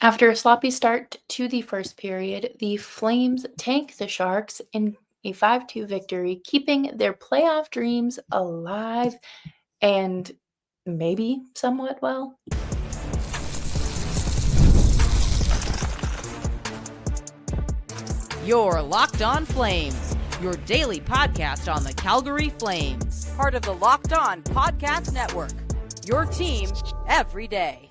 After a sloppy start to the first period, the Flames tank the Sharks in a 5-2 victory, keeping their playoff dreams alive and maybe somewhat well. You're Locked On Flames, your daily podcast on the Calgary Flames. Part of the Locked On Podcast Network, your team every day.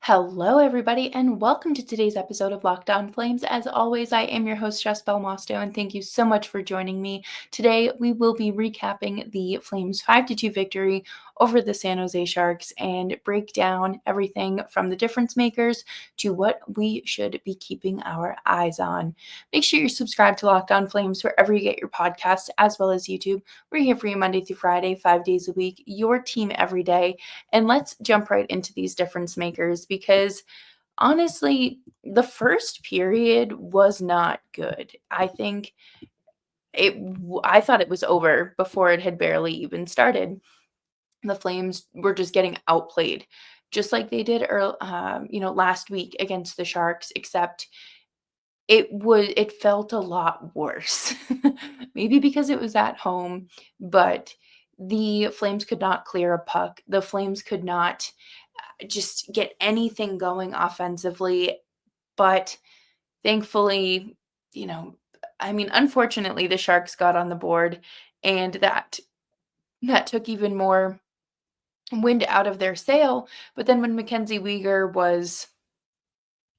Hello, everybody, and welcome to today's episode of Locked On Flames. As always, I am your host, Jess Belmosto, and thank you so much for joining me. Today, we will be recapping the Flames' 5-2 victory over the San Jose Sharks and break down everything from the difference makers to what we should be keeping our eyes on. Make sure you're subscribed to Locked On Flames wherever you get your podcasts, as well as YouTube. We're here for you Monday through Friday, 5 days a week, your team every day. And let's jump right into these difference makers because honestly, the first period was not good. I thought it was over before it had barely even started. The Flames were just getting outplayed, just like they did last week against the Sharks, except it felt a lot worse. Maybe because it was at home, but the Flames could not clear a puck. The Flames could not just get anything going offensively, but thankfully, unfortunately, the Sharks got on the board, and that took even more wind out of their sail. But then when Mackenzie Weegar was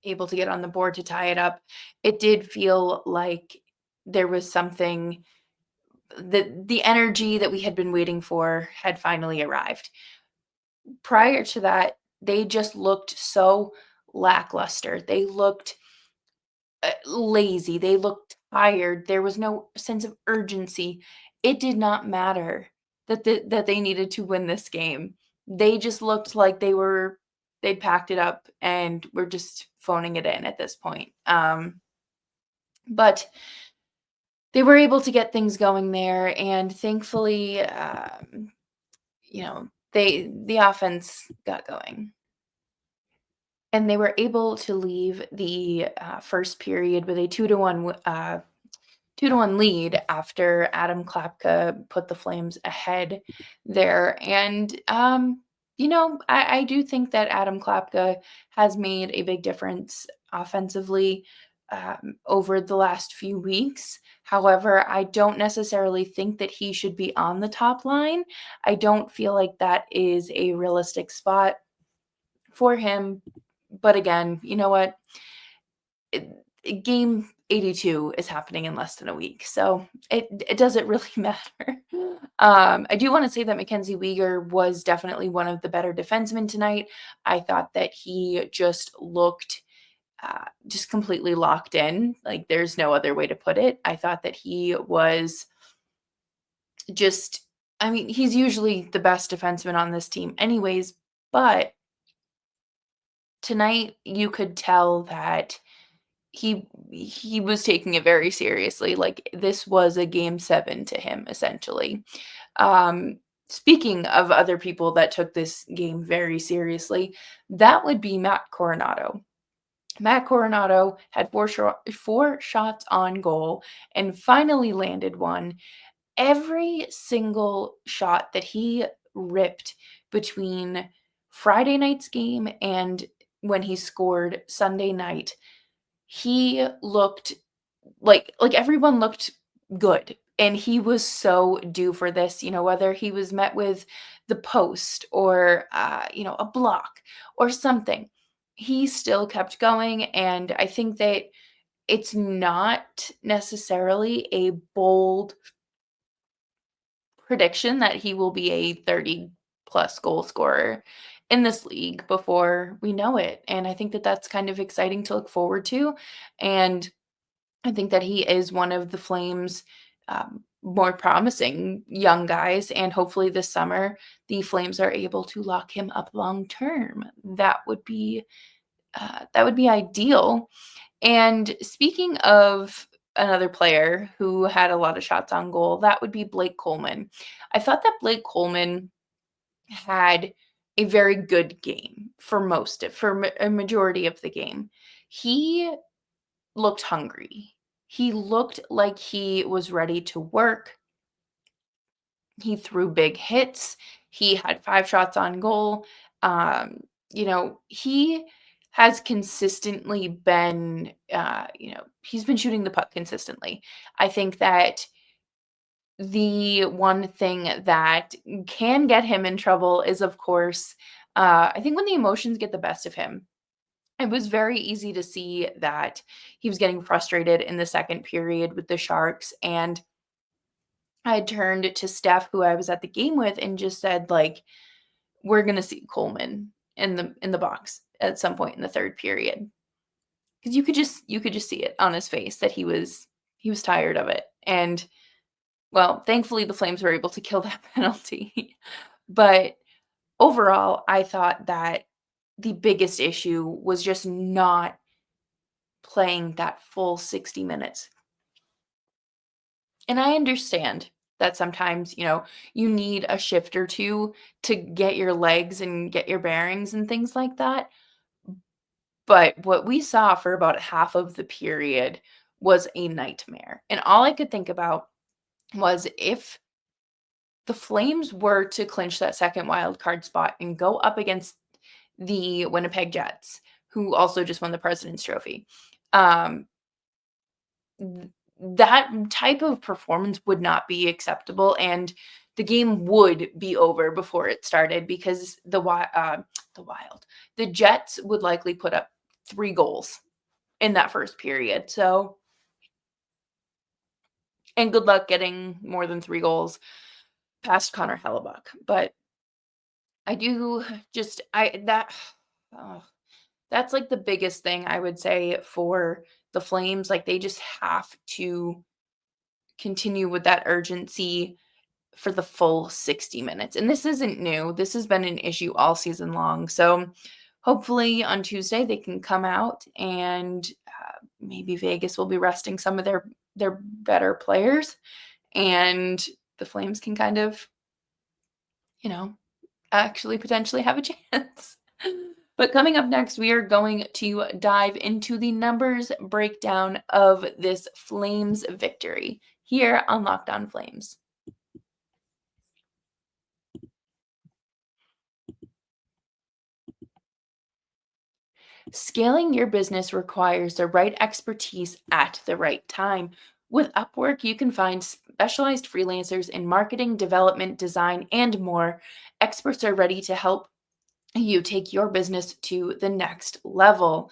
able to get on the board to tie it up, it did feel like there was something, the energy that we had been waiting for had finally arrived. Prior to that, they just looked so lackluster. They looked lazy. They looked tired. There was no sense of urgency. It did not matter that they needed to win this game. They just looked like they'd packed it up and were just phoning it in at this point. But they were able to get things going there, and thankfully, the offense got going. And they were able to leave the first period with a 2-1 lead after Adam Klapka put the Flames ahead there. And I do think that Adam Klapka has made a big difference offensively over the last few weeks. However, I don't necessarily think that he should be on the top line. I don't feel like that is a realistic spot for him. But again, you know what? Game 82 is happening in less than a week, so it doesn't really matter. I do want to say that Mackenzie Weegar was definitely one of the better defensemen tonight. I thought that he just looked just completely locked in. Like, there's no other way to put it. I thought that he was he's usually the best defenseman on this team anyways, but tonight you could tell that he was taking it very seriously. Like, this was a game 7 to him, essentially. Speaking of other people that took this game very seriously, that would be Matt Coronato. Matt Coronato had four shots on goal and finally landed one. Every single shot that he ripped between Friday night's game and when he scored Sunday night, he looked like everyone looked good, and he was so due for this, whether he was met with the post or a block or something. He still kept going, and I think that it's not necessarily a bold prediction that he will be a 30 plus goal scorer in this league before we know it, and I think that that's kind of exciting to look forward to. And I think that he is one of the Flames' more promising young guys, and hopefully this summer the Flames are able to lock him up long term. That would be ideal. And speaking of another player who had a lot of shots on goal, that would be Blake Coleman. I thought that Blake Coleman had a very good game for a majority of the game. He looked hungry. He looked like he was ready to work. He threw big hits. He had 5 shots on goal. Um, he has consistently been, he's been shooting the puck consistently. I think that the one thing that can get him in trouble is, of course, I think when the emotions get the best of him. It was very easy to see that he was getting frustrated in the second period with the Sharks, and I turned to Steph, who I was at the game with, and just said, like, "We're gonna see Coleman in the box at some point in the third period," because you could just see it on his face that he was tired of it, and, well, thankfully, the Flames were able to kill that penalty. But overall, I thought that the biggest issue was just not playing that full 60 minutes. And I understand that sometimes, you need a shift or 2 to get your legs and get your bearings and things like that. But what we saw for about half of the period was a nightmare. And all I could think about was if the Flames were to clinch that second wild card spot and go up against the Winnipeg Jets, who also just won the President's Trophy, um, th that type of performance would not be acceptable, and the game would be over before it started because the Jets would likely put up 3 goals in that first period, so and good luck getting more than 3 goals past Connor Hellebuck, but I do just I that ugh, that's, like, the biggest thing I would say for the Flames, like, they just have to continue with that urgency for the full 60 minutes. And this isn't new. This has been an issue all season long. So hopefully on Tuesday they can come out and maybe Vegas will be resting some of their better players and the Flames can kind of, you know, actually potentially have a chance. But coming up next, we are going to dive into the numbers breakdown of this Flames victory here on Locked On Flames. Scaling your business requires the right expertise at the right time. With Upwork, you can find specialized freelancers in marketing, development, design, and more. Experts are ready to help you take your business to the next level.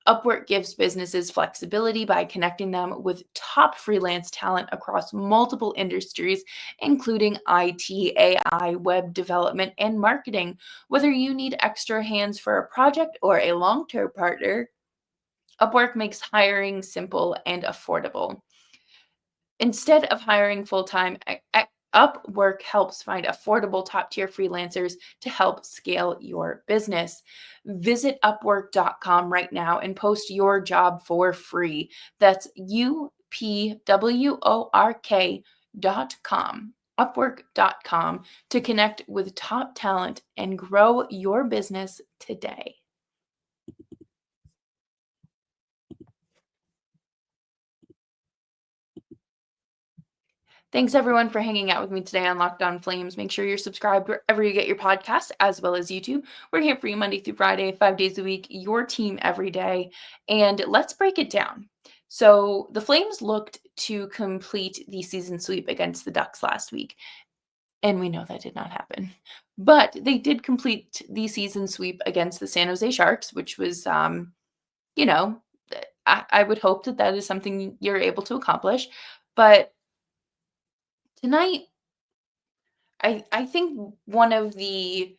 Upwork gives businesses flexibility by connecting them with top freelance talent across multiple industries, including IT, AI, web development, and marketing. Whether you need extra hands for a project or a long term partner, Upwork makes hiring simple and affordable. Instead of hiring full-time, Upwork helps find affordable top-tier freelancers to help scale your business. Visit upwork.com right now and post your job for free. That's upwork.com. Upwork.com to connect with top talent and grow your business today. Thanks everyone for hanging out with me today on Locked On Flames. Make sure you're subscribed wherever you get your podcasts, as well as YouTube. We're here for you Monday through Friday, 5 days a week, your team every day. And let's break it down. So the Flames looked to complete the season sweep against the Ducks last week. And we know that did not happen. But they did complete the season sweep against the San Jose Sharks, which was, you know, I would hope that that is something you're able to accomplish. But tonight, I think one of the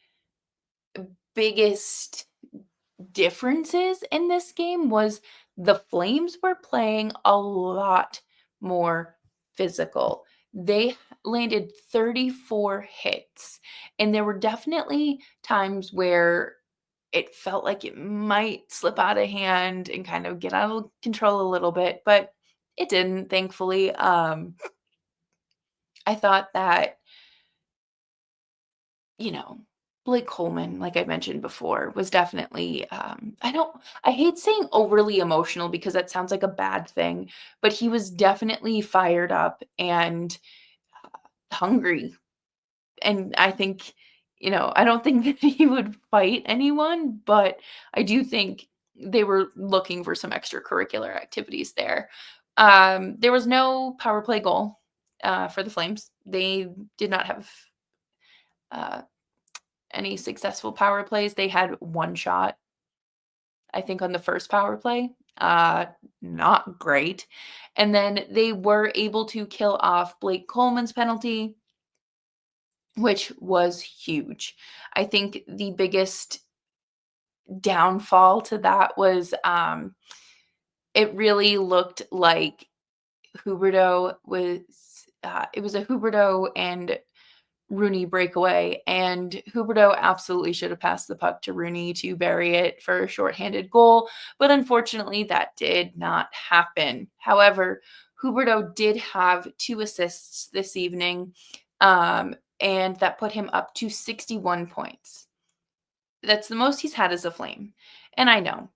biggest differences in this game was the Flames were playing a lot more physical. They landed 34 hits, and there were definitely times where it felt like it might slip out of hand and kind of get out of control a little bit, but it didn't, thankfully. I thought that, you know, Blake Coleman, like I mentioned before, was definitely, I hate saying overly emotional because that sounds like a bad thing, but he was definitely fired up and hungry. And I think, I don't think that he would fight anyone, but I do think they were looking for some extracurricular activities there. There was no power play goal for the Flames. They did not have uh, any successful power plays. They had one shot, I think, on the first power play. Uh, Not great. And then they were able to kill off Blake Coleman's penalty, which was huge. I think the biggest downfall to that was it really looked like Huberdeau was it was a Huberdeau and Rooney breakaway, and Huberdeau absolutely should have passed the puck to Rooney to bury it for a shorthanded goal, but unfortunately that did not happen. However, Huberdeau did have 2 assists this evening, and that put him up to 61 points. That's the most he's had as a Flame, and I know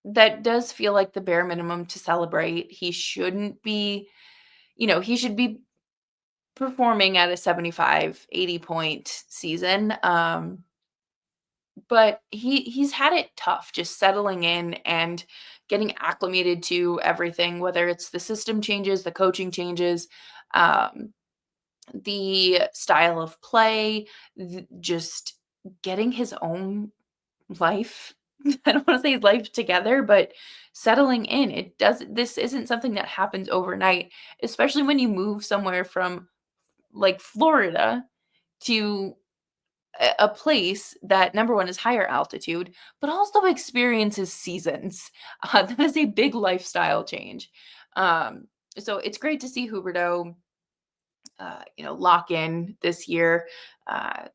that does feel like the bare minimum to celebrate. He shouldn't be, he should be performing at a 75, 80 point season. But he's had it tough just settling in and getting acclimated to everything, whether it's the system changes, the coaching changes, um, the style of play, just getting his own life. I don't want to say his life together, but settling in. This isn't something that happens overnight, especially when you move somewhere from like Florida to a place that number one is higher altitude, but also experiences seasons. That is a big lifestyle change. Um, so it's great to see Huberdeau, lock in this year. Uh,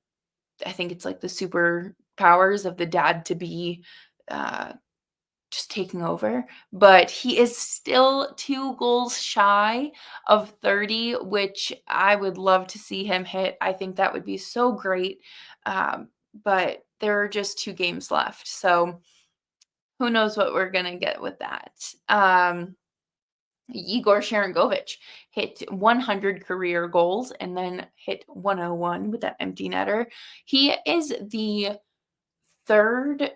I think it's like the superpowers of the dad to be uh, just taking over, but he is still 2 goals shy of 30, which I would love to see him hit. I think that would be so great. But there are just 2 games left, so who knows what we're gonna get with that. Yegor Sharangovich hit 100 career goals and then hit 101 with that empty netter. He is the third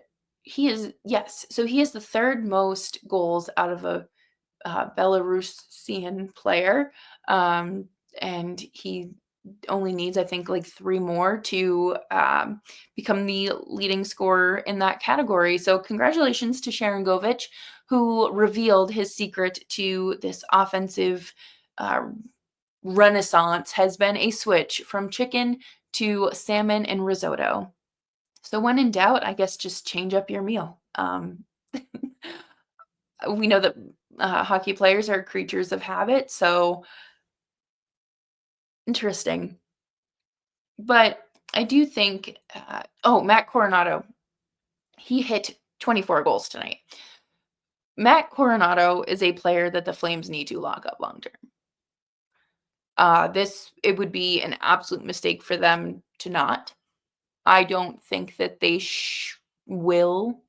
he is yes, so he has the third most goals out of a, Belarusian player, um, and he only needs, I think, like 3 more to, become the leading scorer in that category, so congratulations to Sharangovich, who revealed his secret to this offensive, uh, renaissance has been a switch from chicken to salmon and risotto. So when in doubt, I guess just change up your meal. We know that hockey players are creatures of habit, so interesting. But I do think, Matt Coronado, he hit 24 goals tonight. Matt Coronado is a player that the Flames need to lock up long term. It would be an absolute mistake for them to not. I don't think that they will.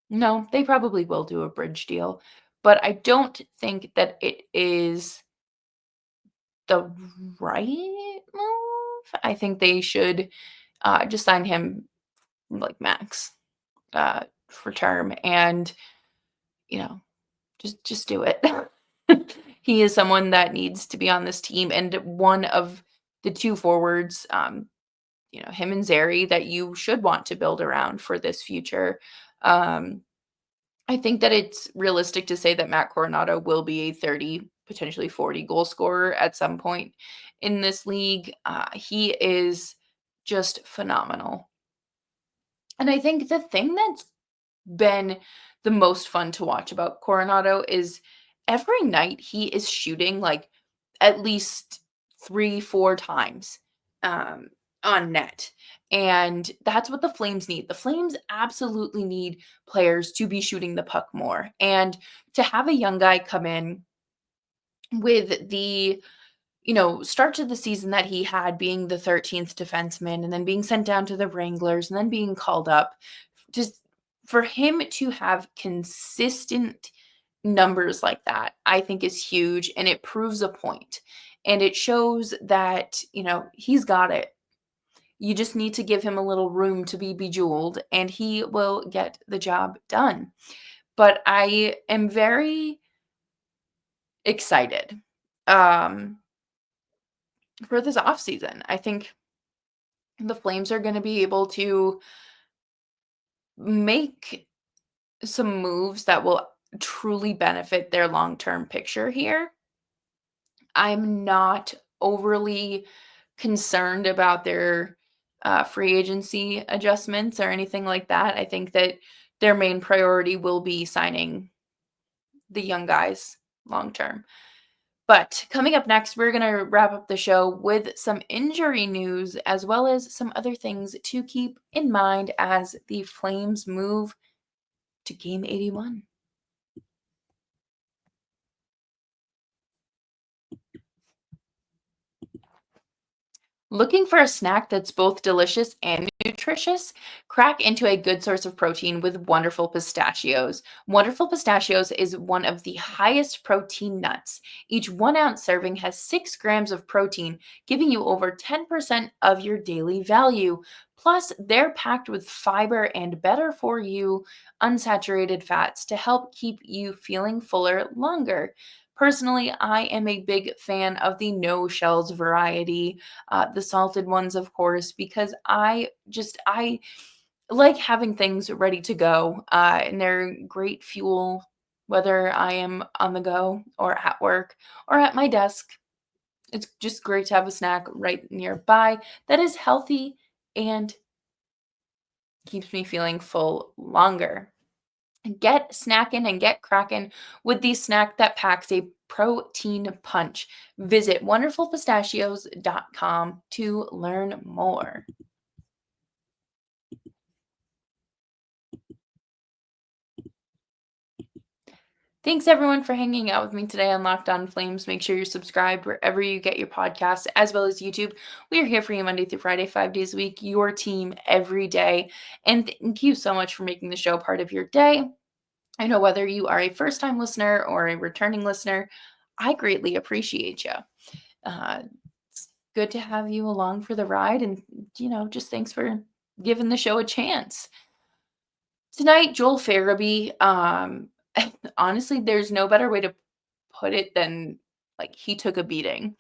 No, they probably will do a bridge deal, but I don't think that it is the right move. I think they should, just sign him like max, for term and, you know, just do it. He is someone that needs to be on this team and one of the 2 forwards, him and Zary that you should want to build around for this future. Um I think that it's realistic to say that Matt Coronado will be a 30, potentially 40 goal scorer at some point in this league. He is just phenomenal. And I think the thing that's been the most fun to watch about Coronado is every night he is shooting like at least 3, 4 times um, on net. And that's what the Flames need. The Flames absolutely need players to be shooting the puck more. And to have a young guy come in with the start to the season that he had being the 13th defenseman and then being sent down to the Wranglers and then being called up. Just for him to have consistent numbers like that, I think is huge, and it proves a point. And it shows that, he's got it. You just need to give him a little room to be bejeweled, and he will get the job done. But I am very excited for this offseason. I think the Flames are going to be able to make some moves that will truly benefit their long-term picture here. I'm not overly concerned about their free agency adjustments or anything like that. I think that their main priority will be signing the young guys long term. But coming up next, we're going to wrap up the show with some injury news as well as some other things to keep in mind as the Flames move to Game 81. Looking for a snack that's both delicious and nutritious? Crack into a good source of protein with Wonderful Pistachios. Wonderful Pistachios is one of the highest protein nuts. Each 1 ounce serving has 6 grams of protein, giving you over 10% of your daily value. Plus, they're packed with fiber and better for you unsaturated fats to help keep you feeling fuller longer. Personally, I am a big fan of the no shells variety, the salted ones, of course, because I like having things ready to go, and they're great fuel, whether I am on the go or at work or at my desk. It's just great to have a snack right nearby that is healthy and keeps me feeling full longer. Get snacking and get cracking with the snack that packs a protein punch. Visit wonderfulpistachios.com to learn more. Thanks everyone for hanging out with me today on Locked On Flames. Make sure you're subscribed wherever you get your podcasts, as well as YouTube. We are here for you Monday through Friday, 5 days a week, your team every day. And thank you so much for making the show part of your day. I know whether you are a first-time listener or a returning listener, I greatly appreciate you. It's good to have you along for the ride, and just thanks for giving the show a chance. Tonight, Joel Farabee, honestly, there's no better way to put it than like he took a beating.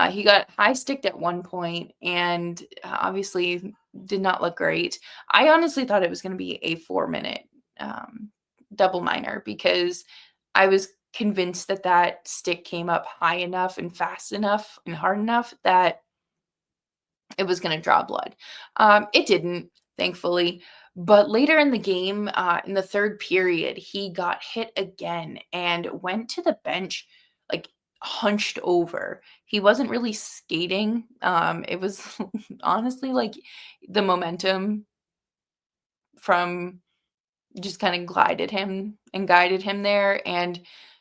He got high sticked at one point and obviously did not look great. I honestly thought it was going to be a 4-minute double minor because I was convinced that that stick came up high enough and fast enough and hard enough that it was going to draw blood. It didn't, thankfully. But later in the game, in the third period, he got hit again and went to the bench, like hunched over. He wasn't really skating. It was honestly like the momentum from just kind of glided him and guided him there. And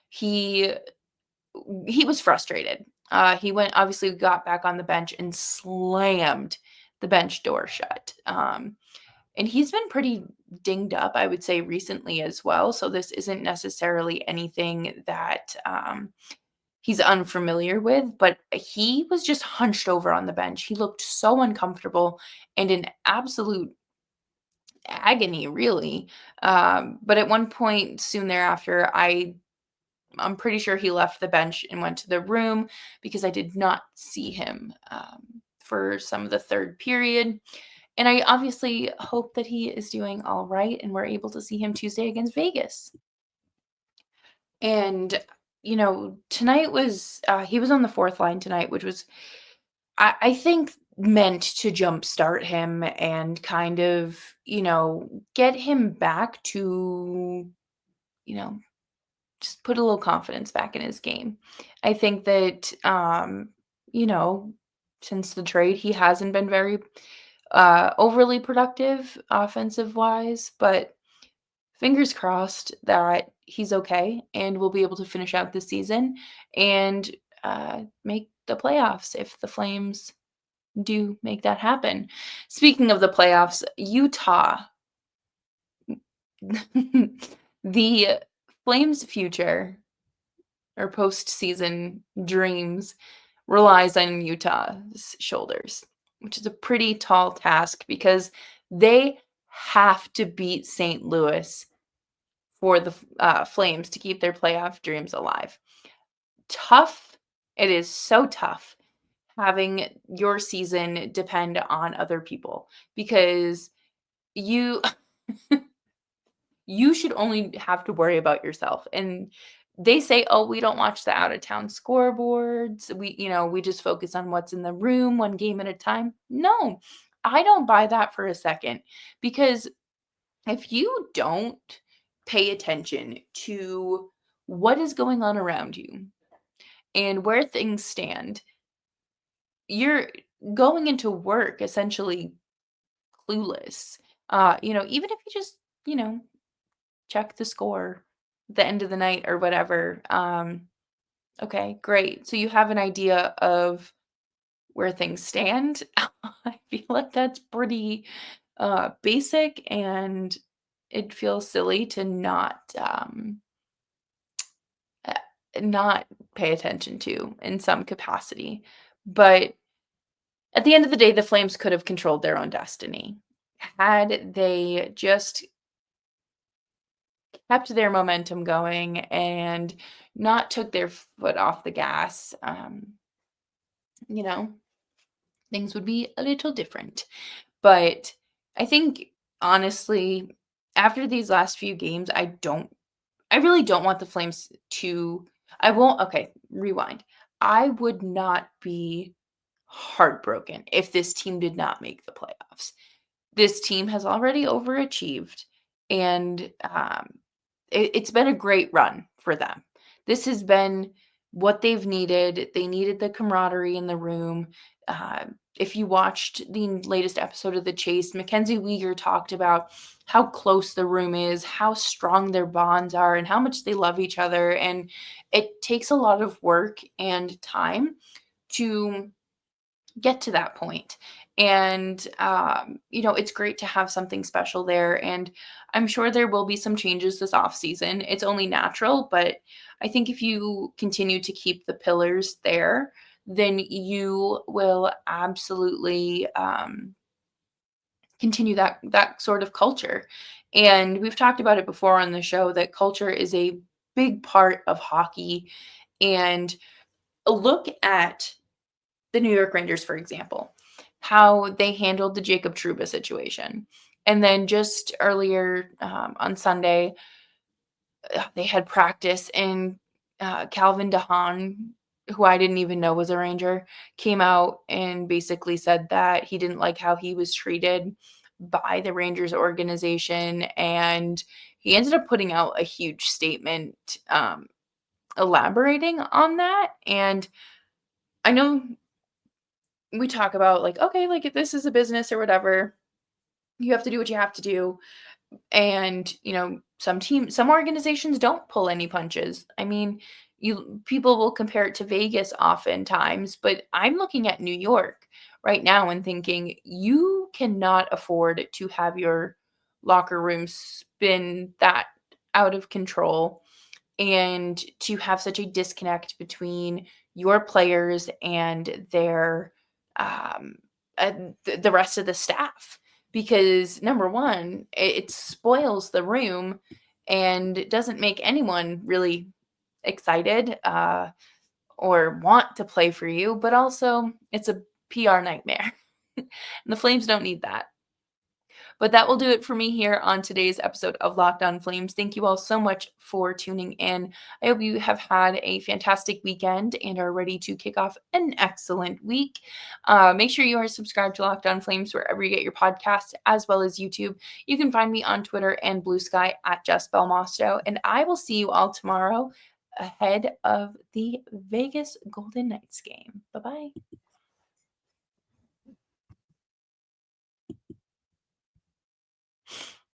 he he was frustrated. He obviously got back on the bench and slammed the bench door shut. And he's been pretty dinged up, I would say, recently as well. So this isn't necessarily anything that he's unfamiliar with, but he was just hunched over on the bench. He looked so uncomfortable and in absolute agony, really. But at one point soon thereafter, I'm pretty sure he left the bench and went to the room because I did not see him for some of the third period. And I obviously hope that he is doing all right and we're able to see him Tuesday against Vegas. And, tonight he was on the fourth line tonight, which was, I think, meant to jumpstart him and kind of, get him back to, you know, just put a little confidence back in his game. I think that, you know, since the trade, he hasn't been very overly productive offensive wise, but fingers crossed that he's okay and will be able to finish out the season and make the playoffs if the Flames do make that happen. Speaking of the playoffs, Utah, the Flames' future or postseason dreams relies on Utah's shoulders, which is a pretty tall task because they have to beat St. Louis for the Flames to keep their playoff dreams alive. Tough. It is so tough having your season depend on other people because you you should only have to worry about yourself. And they say, "Oh, we don't watch the out of town scoreboards. We just focus on what's in the room, one game at a time." No, I don't buy that for a second because if you don't pay attention to what is going on around you and where things stand, you're going into work essentially clueless. Even if you just, you know, check the score at the end of the night or whatever. Okay, great. So you have an idea of where things stand. I feel like that's pretty basic, and it feels silly to uh, not pay attention to in some capacity. But at the end of the day, the Flames could have controlled their own destiny had they just kept their momentum going and not took their foot off the gas. You know, things would be a little different. But I think honestly, after these last few games, I really don't want the Flames to I won't okay, rewind. I would not be heartbroken if this team did not make the playoffs. This team has already overachieved, and it's been a great run for them. This has been what they've needed. They needed the camaraderie in the room. If you watched the latest episode of The Chase, Mackenzie Weegar talked about how close the room is, how strong their bonds are, and how much they love each other. And it takes a lot of work and time to get to that point. And it's great to have something special there. And I'm sure there will be some changes this off season. It's only natural, but I think if you continue to keep the pillars there, then you will absolutely continue that sort of culture. And we've talked about it before on the show that culture is a big part of hockey. And look at the New York Rangers, for example, how they handled the Jacob Trouba situation. And then just earlier on Sunday, they had practice, and Calvin DeHaan, who I didn't even know was a Ranger, came out and basically said that he didn't like how he was treated by the Rangers organization. And he ended up putting out a huge statement elaborating on that. And I know we talk about like, okay, like if this is a business or whatever, you have to do what you have to do. And, some organizations don't pull any punches. I mean, people will compare it to Vegas oftentimes, but I'm looking at New York right now and thinking you cannot afford to have your locker room spin that out of control and to have such a disconnect between your players and their um, the rest of the staff, because number one, it spoils the room and it doesn't make anyone really excited or want to play for you, but also it's a PR nightmare. And the Flames don't need that. But that will do it for me here on today's episode of Locked On Flames. Thank you all so much for tuning in. I hope you have had a fantastic weekend and are ready to kick off an excellent week. Make sure you are subscribed to Locked On Flames wherever you get your podcasts, as well as YouTube. You can find me on Twitter and Blue Sky at Jess Belmosto, and I will see you all tomorrow ahead of the Vegas Golden Knights game. Bye-bye.